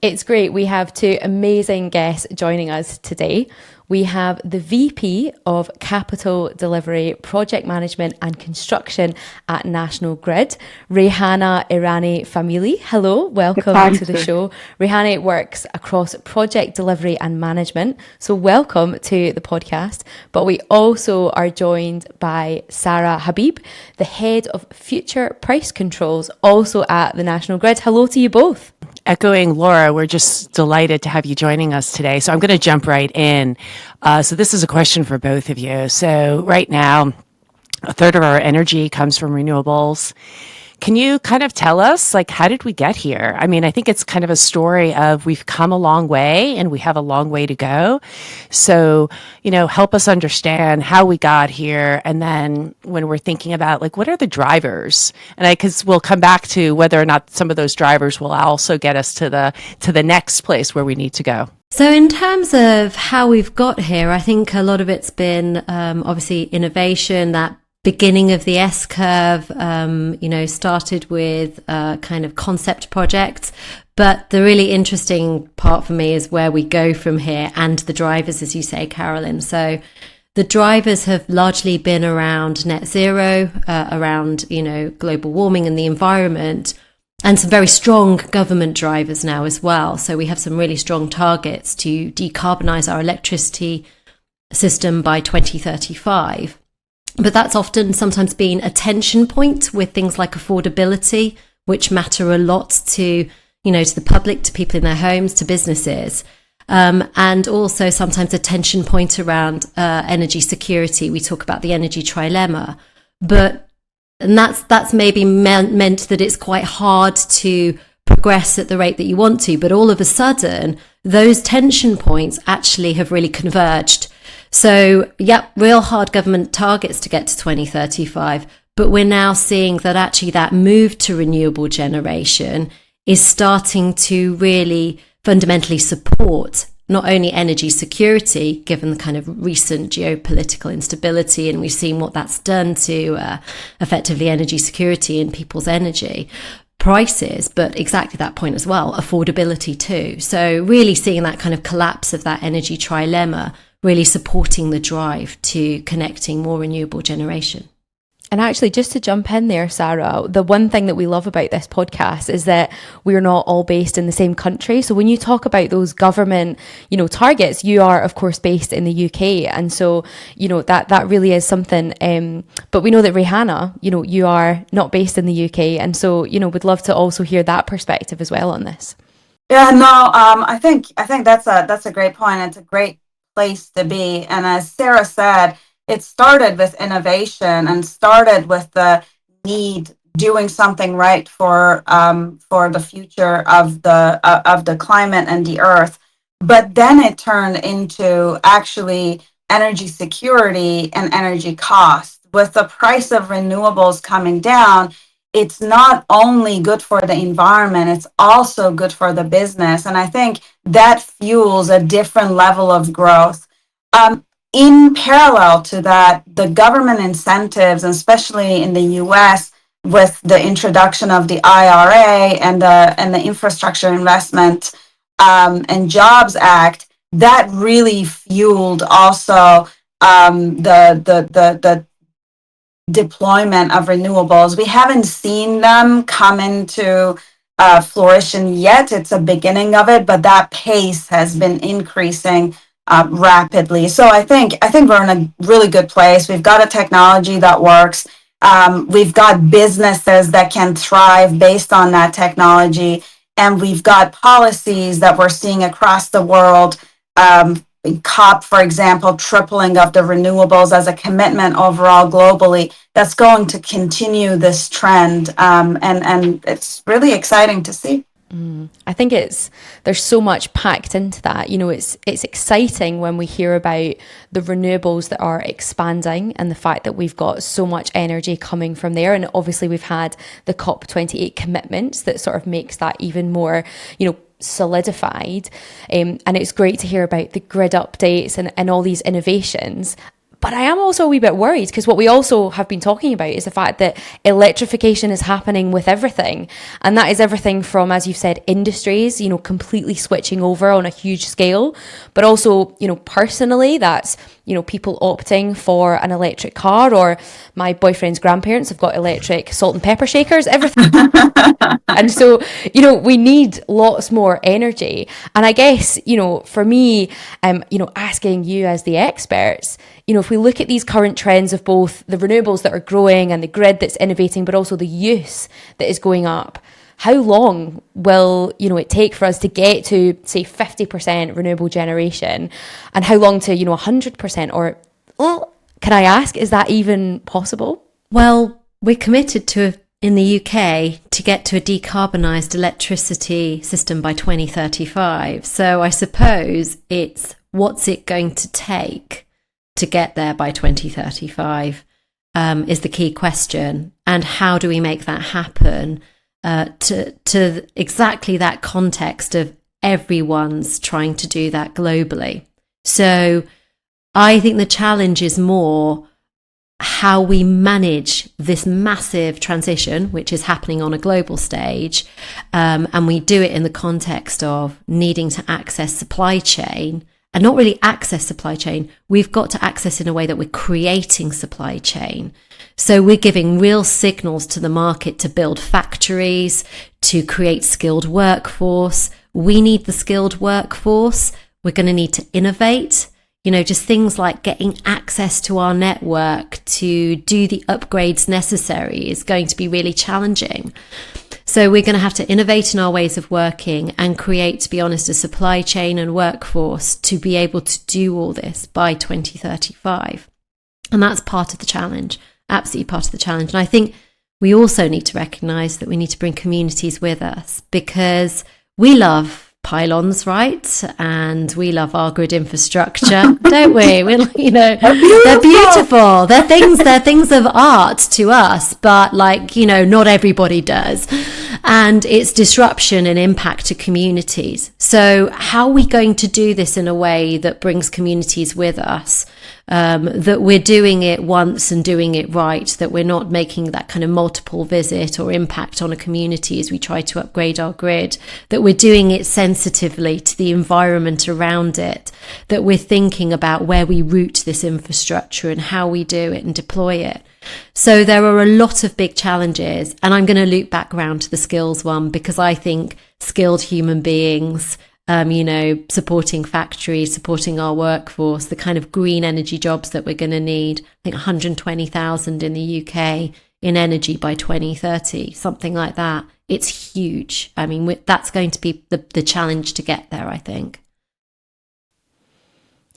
It's great. We have two amazing guests joining us today. We have the VP of Capital Delivery, Project Management and Construction at National Grid, Reihaneh Irani-Famili. Hello, welcome to the show. Reihaneh works across project delivery and management, so welcome to the podcast. But we also are joined by Sara Habib, the Head of Future Price Controls, also at the National Grid. Hello to you both. Echoing Laura, we're just delighted to have you joining us today. So I'm going to jump right in. So this is a question for both of you. So right now, a third of our energy comes from renewables. Can you kind of tell us, like, how did we get here? I mean, I think it's kind of a story of we've come a long way and we have a long way to go. So, help us understand how we got here. And then when we're thinking about, like, what are the drivers? And because we'll come back to whether or not some of those drivers will also get us to the next place where we need to go. So in terms of how we've got here, I think a lot of it's been obviously innovation, that beginning of the S-curve, started with kind of concept projects. But the really interesting part for me is where we go from here and the drivers, as you say, Carolyn. So the drivers have largely been around net zero, around, global warming and the environment, and some very strong government drivers now as well. So we have some really strong targets to decarbonise our electricity system by 2035. But that's often sometimes been a tension point with things like affordability, which matter a lot to the public, to people in their homes, to businesses. And also sometimes a tension point around energy security. We talk about the energy trilemma, and that's maybe meant that it's quite hard to progress at the rate that you want to. But all of a sudden, those tension points actually have really converged. So, real hard government targets to get to 2035, but we're now seeing that actually that move to renewable generation is starting to really fundamentally support not only energy security, given the kind of recent geopolitical instability, and we've seen what that's done to effectively energy security and people's energy prices, but exactly that point as well, affordability too. So really seeing that kind of collapse of that energy trilemma really supporting the drive to connecting more renewable generation. And actually, just to jump in there, Sara, the one thing that we love about this podcast is that we're not all based in the same country. So when you talk about those government, targets, you are, of course, based in the UK. And so, that really is something. But we know that Reihaneh, you are not based in the UK. And so, would love to also hear that perspective as well on this. Yeah, no, I think that's a great point. It's a great place to be. And as Sara said, it started with innovation and started with the need doing something right for the future of the climate and the earth. But then it turned into actually energy security and energy cost. With the price of renewables coming down, it's not only good for the environment, it's also good for the business. And I think that fuels a different level of growth. In parallel to that, the government incentives, especially in the US, with the introduction of the IRA and the Infrastructure Investment and Jobs Act, that really fueled also the deployment of renewables. We haven't seen them come into fruition yet. It's a beginning of it, but that pace has been increasing rapidly. So I think we're in a really good place. We've got a technology that works. We've got businesses that can thrive based on that technology, and we've got policies that we're seeing across the world. COP, for example, tripling of the renewables as a commitment overall globally. That's going to continue this trend, and it's really exciting to see. I think there's so much packed into that. It's exciting when we hear about the renewables that are expanding and the fact that we've got so much energy coming from there. And obviously we've had the COP28 commitments that sort of makes that even more, solidified. And it's great to hear about the grid updates and all these innovations. But I am also a wee bit worried because what we also have been talking about is the fact that electrification is happening with everything. And that is everything from, as you've said, industries, completely switching over on a huge scale. But also, personally, that's, people opting for an electric car, or my boyfriend's grandparents have got electric salt and pepper shakers, everything. And so, we need lots more energy. And I guess, for me, asking you as the experts, if we look at these current trends of both the renewables that are growing and the grid that's innovating, but also the use that is going up, how long will, it take for us to get to, say, 50% renewable generation? And how long to, 100%? Or, can I ask, is that even possible? Well, we're committed to, in the UK, to get to a decarbonised electricity system by 2035. So I suppose it's what's it going to take to get there by 2035 is the key question. And how do we make that happen to exactly that context of everyone's trying to do that globally? So I think the challenge is more how we manage this massive transition, which is happening on a global stage, and we do it in the context of needing to access supply chain, and not really access supply chain. We've got to access in a way that we're creating supply chain. So we're giving real signals to the market to build factories, to create skilled workforce. We need the skilled workforce. We're going to need to innovate. Just things like getting access to our network to do the upgrades necessary is going to be really challenging. So we're going to have to innovate in our ways of working and create, to be honest, a supply chain and workforce to be able to do all this by 2035. And that's part of the challenge, absolutely part of the challenge. And I think we also need to recognise that we need to bring communities with us, because we love pylons, right? And we love our grid infrastructure, don't we? They're beautiful. They're things of art to us, but not everybody does. And it's disruption and impact to communities. So how are we going to do this in a way that brings communities with us? That we're doing it once and doing it right, that we're not making that kind of multiple visit or impact on a community as we try to upgrade our grid, that we're doing it sensitively to the environment around it, that we're thinking about where we route this infrastructure and how we do it and deploy it. So there are a lot of big challenges, and I'm going to loop back around to the skills one, because I think skilled human beings, supporting factories, supporting our workforce, the kind of green energy jobs that we're going to need. I think 120,000 in the UK in energy by 2030, something like that. It's huge. I mean, that's going to be the challenge to get there, I think.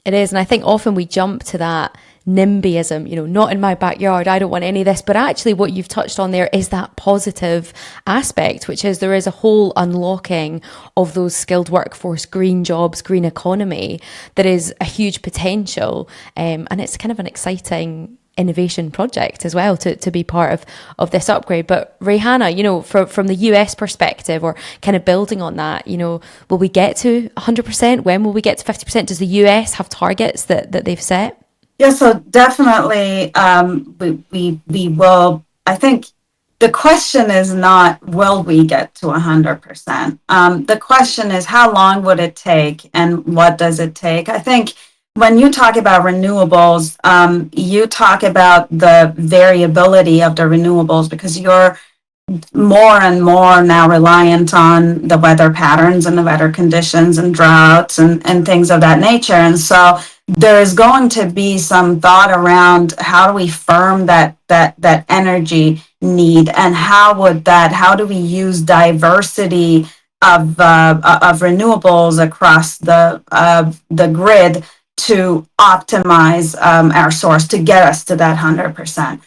It is. And I think often we jump to that NIMBYism, not in my backyard, I don't want any of this. But actually what you've touched on there is that positive aspect, which is there is a whole unlocking of those skilled workforce, green jobs, green economy that is a huge potential. And it's kind of an exciting innovation project as well to be part of this upgrade. But Reihaneh, from the US perspective, or kind of building on that, will we get to 100%? When will we get to 50%? Does the US have targets that they've set? Yeah, so definitely we will. I think the question is not will we get to 100%. The question is how long would it take and what does it take? I think when you talk about renewables, you talk about the variability of the renewables, because you're more and more now reliant on the weather patterns and the weather conditions and droughts and things of that nature. And so there is going to be some thought around how do we firm that energy need, and how do we use diversity of renewables across the grid to optimize our source to get us to that 100%.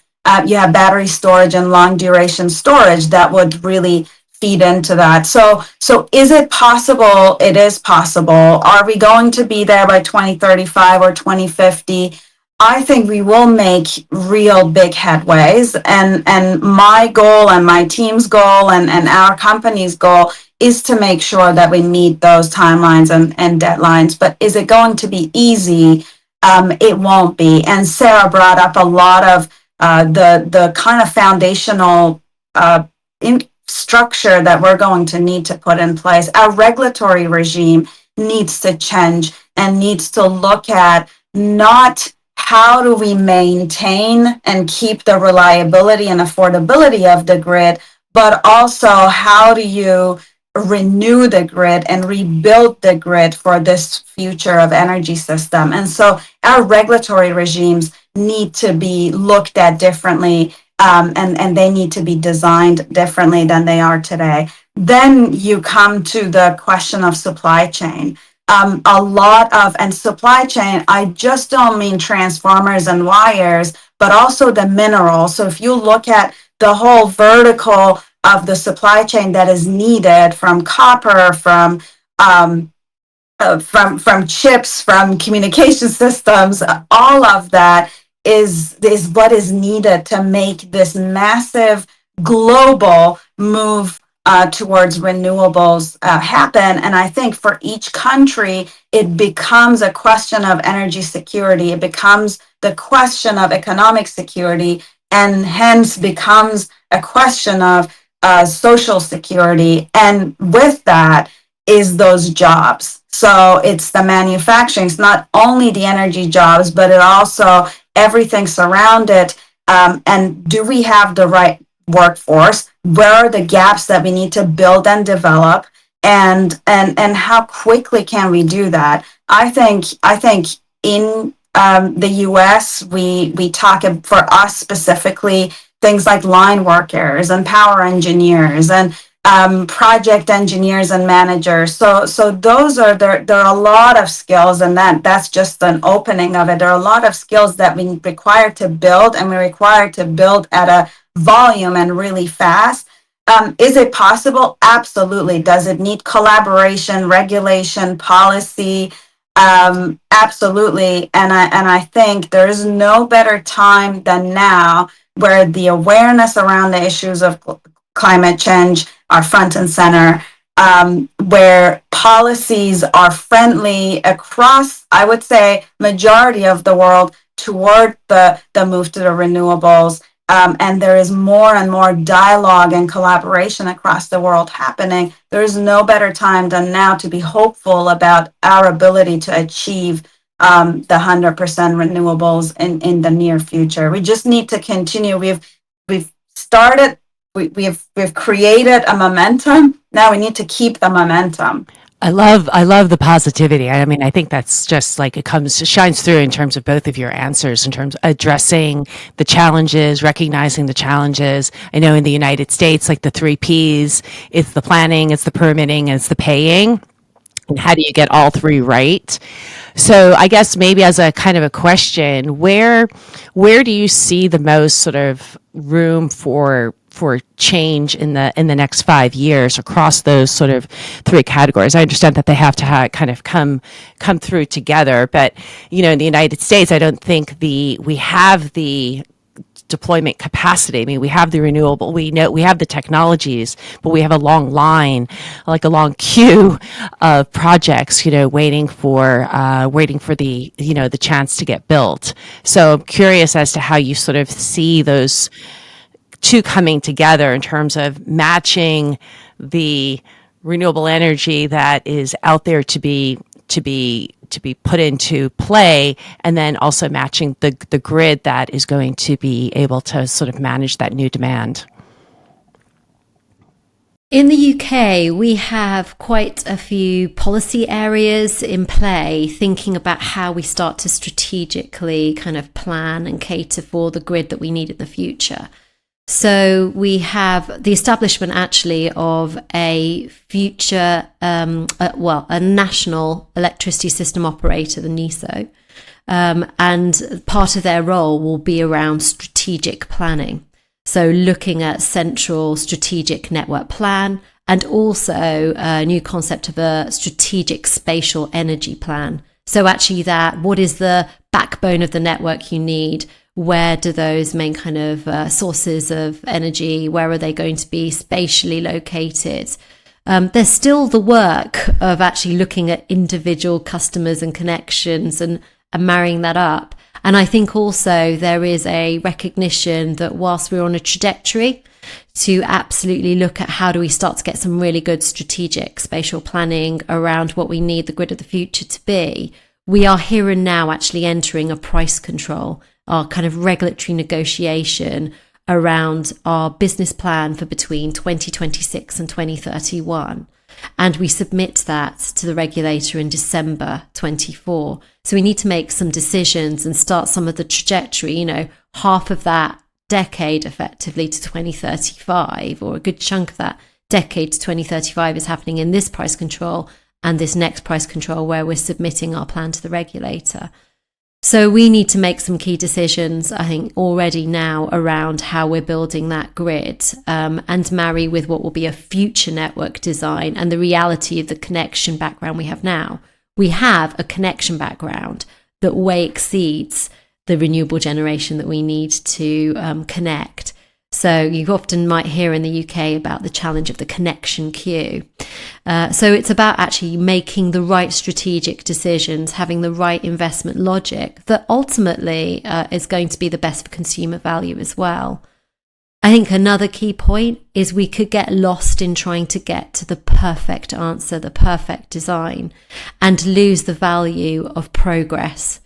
You have battery storage and long duration storage that would really feed into that. So is it possible? It is possible. Are we going to be there by 2035 or 2050? I think we will make real big headways. And my goal and my team's goal and our company's goal is to make sure that we meet those timelines and deadlines. But is it going to be easy? it won't be. And Sara brought up a lot of the kind of foundational structure that we're going to need to put in place. Our regulatory regime needs to change and needs to look at not how do we maintain and keep the reliability and affordability of the grid, but also how do you renew the grid and rebuild the grid for this future of energy system. And so our regulatory regimes need to be looked at differently, and they need to be designed differently than they are today. Then you come to the question of supply chain. And supply chain, I just don't mean transformers and wires, but also the minerals. So if you look at the whole vertical of the supply chain that is needed, from copper, from chips, from communication systems, all of that is what is needed to make this massive global move towards renewables happen. And I think for each country, it becomes a question of energy security. It becomes the question of economic security, and hence becomes a question of social security. And with that is those jobs. So it's the manufacturing. It's not only the energy jobs, but it also everything surrounded. And do we have the right workforce? Where are the gaps that we need to build and develop? And how quickly can we do that? I think in the U.S. we talk, for us specifically, things like line workers and power engineers and project engineers and managers. So those are there are a lot of skills, and that's just an opening of it. There are a lot of skills that we require to build, and we require to build at a volume and really fast. Is it possible? Absolutely. Does it need collaboration, regulation, policy? Absolutely. And I think there is no better time than now, where the awareness around the issues of climate change are front and center, where policies are friendly across, I would say, majority of the world toward the move to the renewables. And there is more and more dialogue and collaboration across the world happening. There is no better time than now to be hopeful about our ability to achieve the 100% renewables in the near future. We just need to continue. We've started. We've created a momentum. Now we need to keep the momentum. I love the positivity. I mean, I think that's just like shines through in terms of both of your answers, in terms of addressing the challenges, recognizing the challenges. I know in the United States, like the 3 Ps, it's the planning, it's the permitting, and it's the paying. And how do you get all three right? So I guess maybe as a kind of a question, where do you see the most sort of room for change in the next 5 years across those sort of three categories? I understand that they have to kind of come through together, but in the United States, I don't think we have the deployment capacity. I mean, we have the renewable, we have the technologies, but we have a long line, like a long queue of projects, waiting for the, the chance to get built. So I'm curious as to how you sort of see those two coming together in terms of matching the renewable energy that is out there to be put into play, and then also matching the grid that is going to be able to sort of manage that new demand. In the UK, we have quite a few policy areas in play, thinking about how we start to strategically kind of plan and cater for the grid that we need in the future. So we have the establishment actually of a future, a national electricity system operator, the NESO, and part of their role will be around strategic planning. So looking at central strategic network plan, and also a new concept of a strategic spatial energy plan. So actually what is the backbone of the network you need? Where do those main kind of sources of energy, where are they going to be spatially located? There's still the work of actually looking at individual customers and connections and and marrying that up. And I think also there is a recognition that whilst we're on a trajectory to absolutely look at how do we start to get some really good strategic spatial planning around what we need the grid of the future to be, we are here and now actually entering a price control, our kind of regulatory negotiation around our business plan for between 2026 and 2031. And we submit that to the regulator in December 24. So we need to make some decisions and start some of the trajectory, half of that decade effectively to 2035, or a good chunk of that decade to 2035 is happening in this price control and this next price control where we're submitting our plan to the regulator. So we need to make some key decisions, I think, already now around how we're building that grid, and marry with what will be a future network design and the reality of the connection background we have now. We have a connection background that way exceeds the renewable generation that we need to connect. So you often might hear in the UK about the challenge of the connection queue. So it's about actually making the right strategic decisions, having the right investment logic that ultimately is going to be the best for consumer value as well. I think another key point is we could get lost in trying to get to the perfect answer, the perfect design, and lose the value of progress.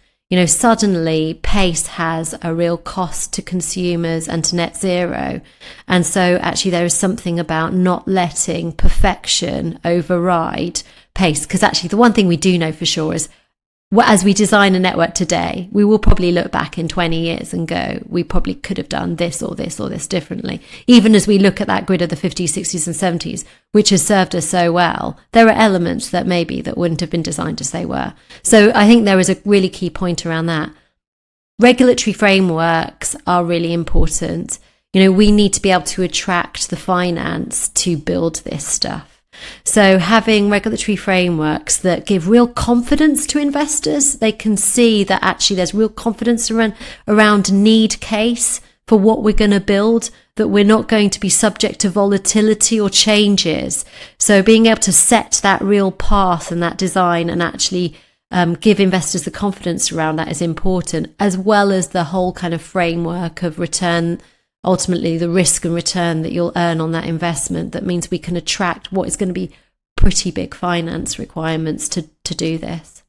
Suddenly pace has a real cost to consumers and to net zero. And so actually there is something about not letting perfection override pace. Because actually the one thing we do know for sure is as we design a network today, we will probably look back in 20 years and go, we probably could have done this or this or this differently. Even as we look at that grid of the 50s, 60s and 70s, which has served us so well, there are elements that wouldn't have been designed as they were. So I think there is a really key point around that. Regulatory frameworks are really important. We need to be able to attract the finance to build this stuff. So having regulatory frameworks that give real confidence to investors, they can see that actually there's real confidence around need case for what we're going to build, that we're not going to be subject to volatility or changes. So being able to set that real path and that design and actually give investors the confidence around that is important, as well as the whole kind of framework of return, ultimately the risk and return that you'll earn on that investment. That means we can attract what is going to be pretty big finance requirements to do this.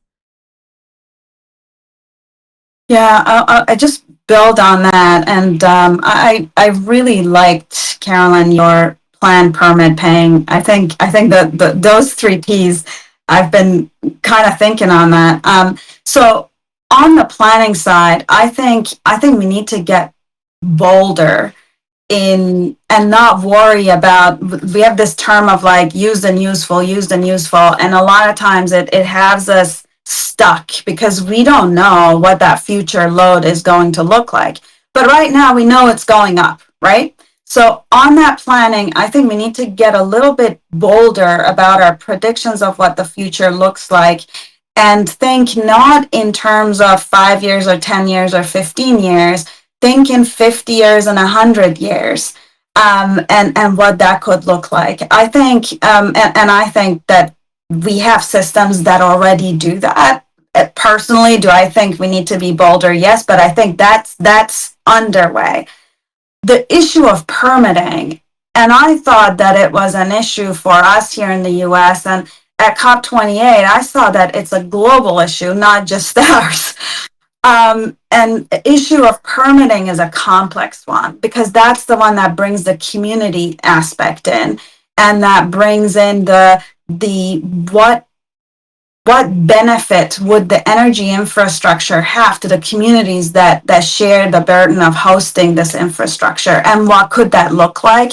Yeah, I just build on that. And I really liked, Carolyn, your plan, permit, paying. I think that those 3 Ps, I've been kind of thinking on that. So on the planning side, I think we need to get bolder in and not worry about, we have this term of like used and useful, and a lot of times it has us stuck because we don't know what that future load is going to look like. But right now we know it's going up, right? So on that planning, I think we need to get a little bit bolder about our predictions of what the future looks like, and think not in terms of 5 years or 10 years or 15 years, think in 50 years and 100 years, and what that could look like. I think, and I think that we have systems that already do that. Personally, do I think we need to be bolder? Yes, but I think that's underway. The issue of permitting, and I thought that it was an issue for us here in the US, and at COP28, I saw that it's a global issue, not just ours. And the issue of permitting is a complex one because that's the one that brings the community aspect in, and that brings in the what benefit would the energy infrastructure have to the communities that share the burden of hosting this infrastructure, and what could that look like?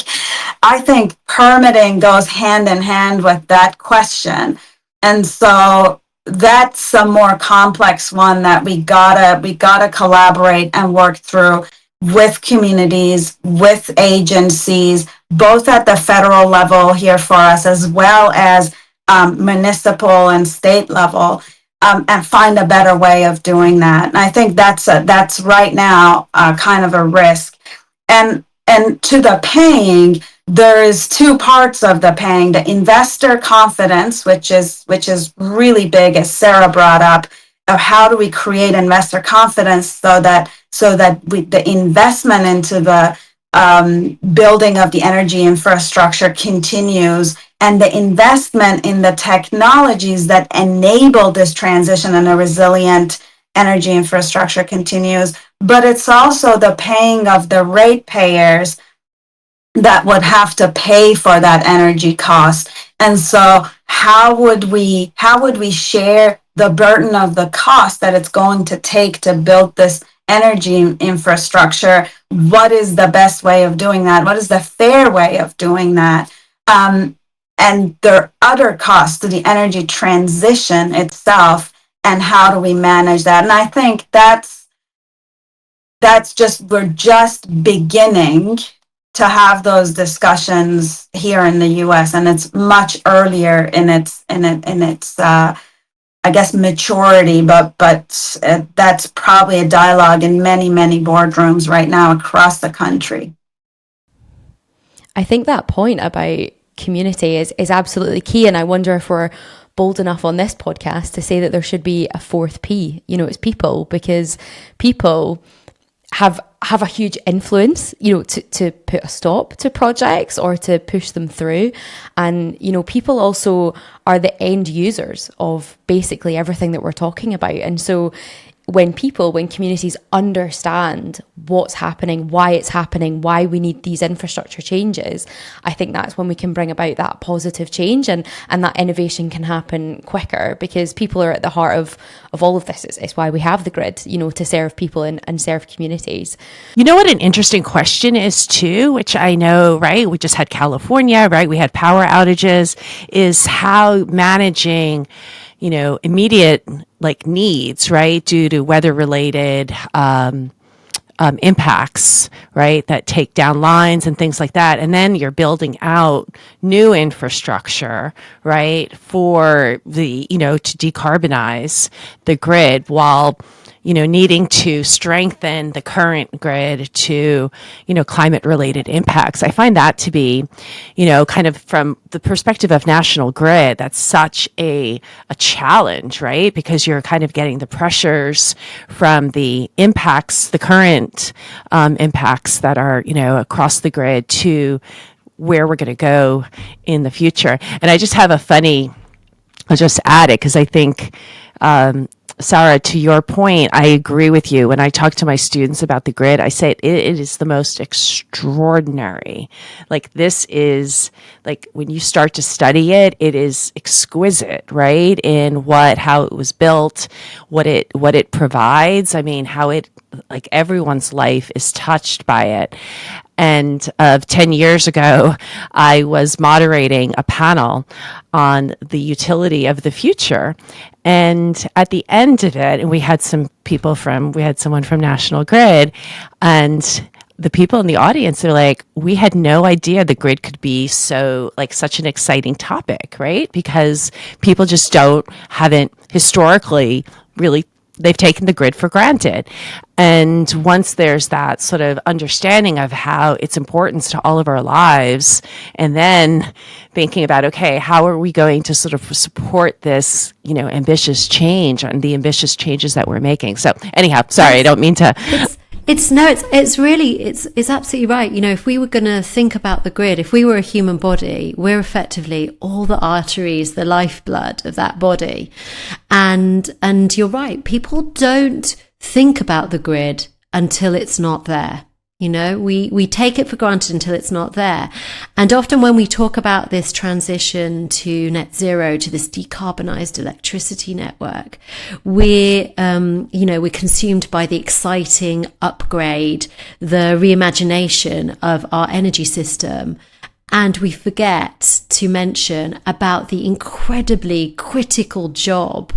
I think permitting goes hand in hand with that question, and so that's a more complex one that we gotta collaborate and work through with communities, with agencies, both at the federal level here for us, as well as municipal and state level, and find a better way of doing that. And I think that's right now kind of a risk. And to the paying, there is 2 parts of the paying: the investor confidence, which is really big, as Sara brought up, how do we create investor confidence so that the investment into the building of the energy infrastructure continues, and the investment in the technologies that enable this transition and a resilient energy infrastructure continues. But it's also the paying of the ratepayers that would have to pay for that energy cost. And so how would we share the burden of the cost that it's going to take to build this energy infrastructure? What is the best way of doing that? What is the fair way of doing that? And there are other costs to the energy transition itself, and how do we manage that? And I think we're just beginning to have those discussions here in the U.S., and it's much earlier in its I guess maturity, but that's probably a dialogue in many boardrooms right now across the country. I think that point about community is absolutely key, and I wonder if we're bold enough on this podcast to say that there should be a fourth P. It's people, because people have a huge influence, to put a stop to projects or to push them through. And, people also are the end users of basically everything that we're talking about. And so when communities understand what's happening, why it's happening, why we need these infrastructure changes, I think that's when we can bring about that positive change, and that innovation can happen quicker, because people are at the heart of all of this. It's why we have the grid, to serve people and serve communities. You know what an interesting question is too, which I know, right? We just had California, right? We had power outages, is how managing immediate needs, right, due to weather related impacts, right, that take down lines and things like that. And then you're building out new infrastructure, right, for the, to decarbonize the grid while needing to strengthen the current grid to, climate related impacts. I find that to be, kind of from the perspective of National Grid, that's such a challenge, right? Because you're kind of getting the pressures from the impacts, the current impacts that are, across the grid to where we're going to go in the future. And I just have I'll just add it because I think, Sara, to your point, I agree with you. When I talk to my students about the grid, I say it is the most extraordinary. This is when you start to study it, it is exquisite, right? In how it was built, what it provides. I mean, how it everyone's life is touched by it. And 10 years ago, I was moderating a panel on the utility of the future. And at the end of it, and we had someone from National Grid, and the people in the audience are like, we had no idea the grid could be such an exciting topic, right? Because people just haven't historically really, they've taken the grid for granted. And once there's that sort of understanding of how its importance to all of our lives, and then thinking about, okay, how are we going to sort of support this, ambitious change and the ambitious changes that we're making? So anyhow, sorry, I don't mean to... It's absolutely right. If we were going to think about the grid, if we were a human body, we're effectively all the arteries, the lifeblood of that body. And you're right. People don't think about the grid until it's not there. We take it for granted until it's not there. And often when we talk about this transition to net zero, to this decarbonized electricity network, we're consumed by the exciting upgrade, the reimagination of our energy system. And we forget to mention about the incredibly critical job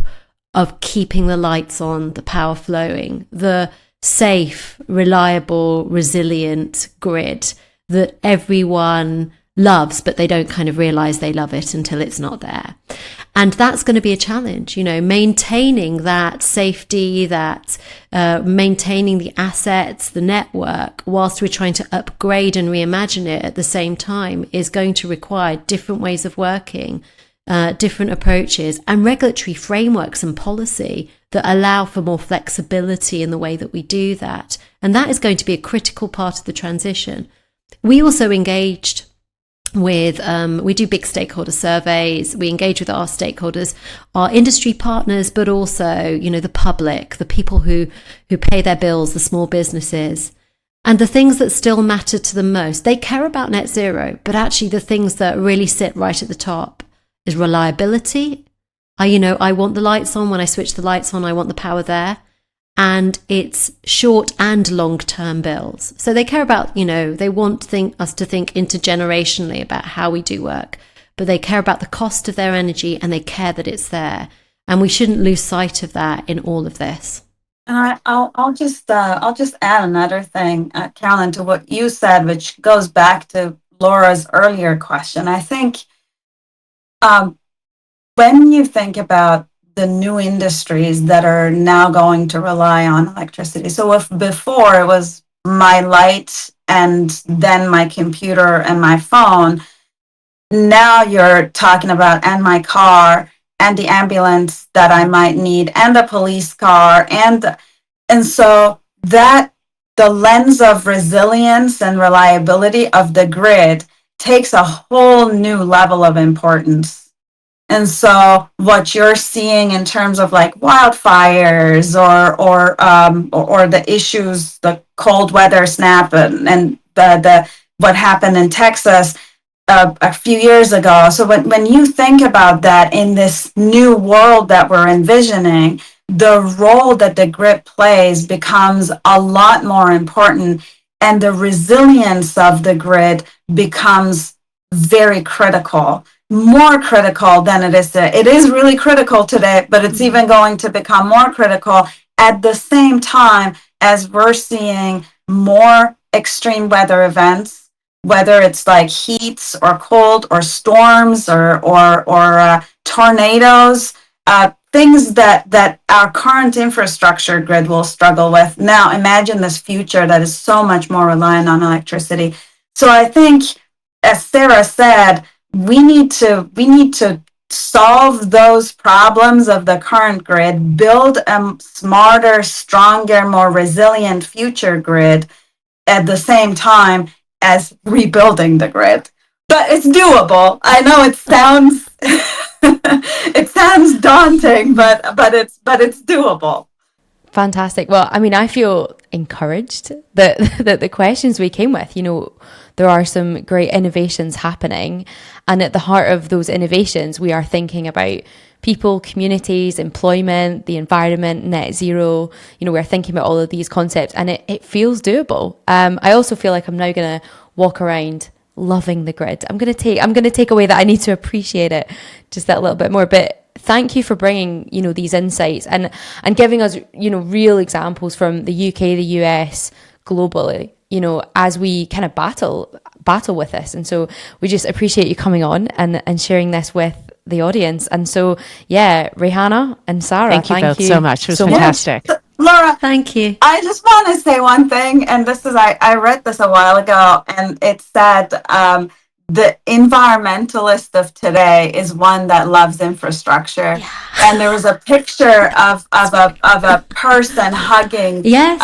of keeping the lights on, the power flowing, the safe, reliable, resilient grid that everyone loves, but they don't kind of realize they love it until it's not there. And that's going to be a challenge, maintaining that safety, maintaining the assets, the network, whilst we're trying to upgrade and reimagine it at the same time, is going to require different ways of working, different approaches, and regulatory frameworks and policy that allow for more flexibility in the way that we do that. And that is going to be a critical part of the transition. We also engaged with, we do big stakeholder surveys. We engage with our stakeholders, our industry partners, but also, the public, the people who pay their bills, the small businesses. And the things that still matter to them most, they care about net zero, but actually the things that really sit right at the top is reliability. I want the lights on. When I switch the lights on, I want the power there. And it's short and long-term bills. So they care about, they want us to think intergenerationally about how we do work, but they care about the cost of their energy and they care that it's there. And we shouldn't lose sight of that in all of this. And I'll just add another thing, Carolyn, to what you said, which goes back to Laura's earlier question. I think when you think about the new industries that are now going to rely on electricity. So if before it was my light and then my computer and my phone, now you're talking about and my car and the ambulance that I might need and the police car and so that the lens of resilience and reliability of the grid takes a whole new level of importance. And so what you're seeing in terms of like wildfires or the issues, the cold weather snap and the what happened in Texas a few years ago. So when you think about that in this new world that we're envisioning, the role that the grid plays becomes a lot more important, and the resilience of the grid becomes very critical. More critical than it is today. It is really critical today, but it's even going to become more critical at the same time as we're seeing more extreme weather events, whether it's like heats or cold or storms or tornadoes, things that our current infrastructure grid will struggle with. Now imagine this future that is so much more reliant on electricity. So I think, as Sara said, we need to solve those problems of the current grid, build a smarter, stronger, more resilient future grid at the same time as rebuilding the grid. But it's doable. I know it sounds it sounds daunting, but it's doable. Fantastic. Well, I mean, I feel encouraged that the questions we came with, there are some great innovations happening. And at the heart of those innovations, we are thinking about people, communities, employment, the environment, net zero. We're thinking about all of these concepts and it feels doable. I also feel like I'm now going to walk around loving the grid. I'm going to take away that I need to appreciate it just that little bit more. But thank you for bringing, these insights and giving us, real examples from the UK, the US, globally, as we kind of battle with this. And so we just appreciate you coming on and sharing this with the audience. And so, yeah, Reihaneh and Sara, thank you both so much. It was fantastic. Laura, thank you. I just want to say one thing, and this is, I read this a while ago, and it said, the environmentalist of today is one that loves infrastructure. Yeah. And there was a picture of a person hugging yes.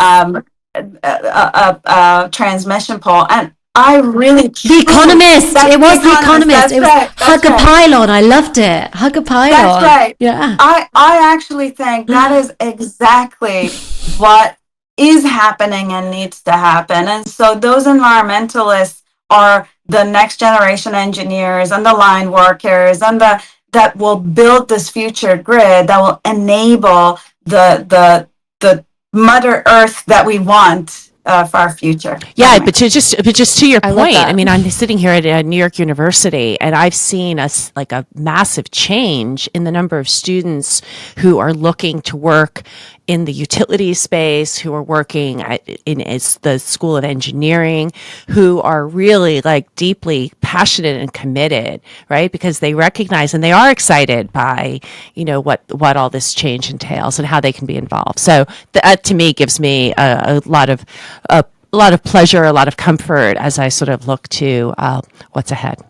A transmission pole, and I really The Economist. It was The Economist. It was right, hug a pylon. I loved it. Hug a pylon. That's right. Yeah. I actually think that is exactly what is happening and needs to happen. And so those environmentalists are the next generation engineers and the line workers and that will build this future grid that will enable the Mother Earth that we want for our future. Yeah, anyway. but just to your point, I mean, I'm sitting here at New York University, and I've seen a massive change in the number of students who are looking to work in the utility space, who are working in the School of Engineering, who are really deeply passionate and committed, right? Because they recognize and they are excited by, what all this change entails and how they can be involved. So that to me gives me a lot of pleasure, a lot of comfort as I sort of look to what's ahead.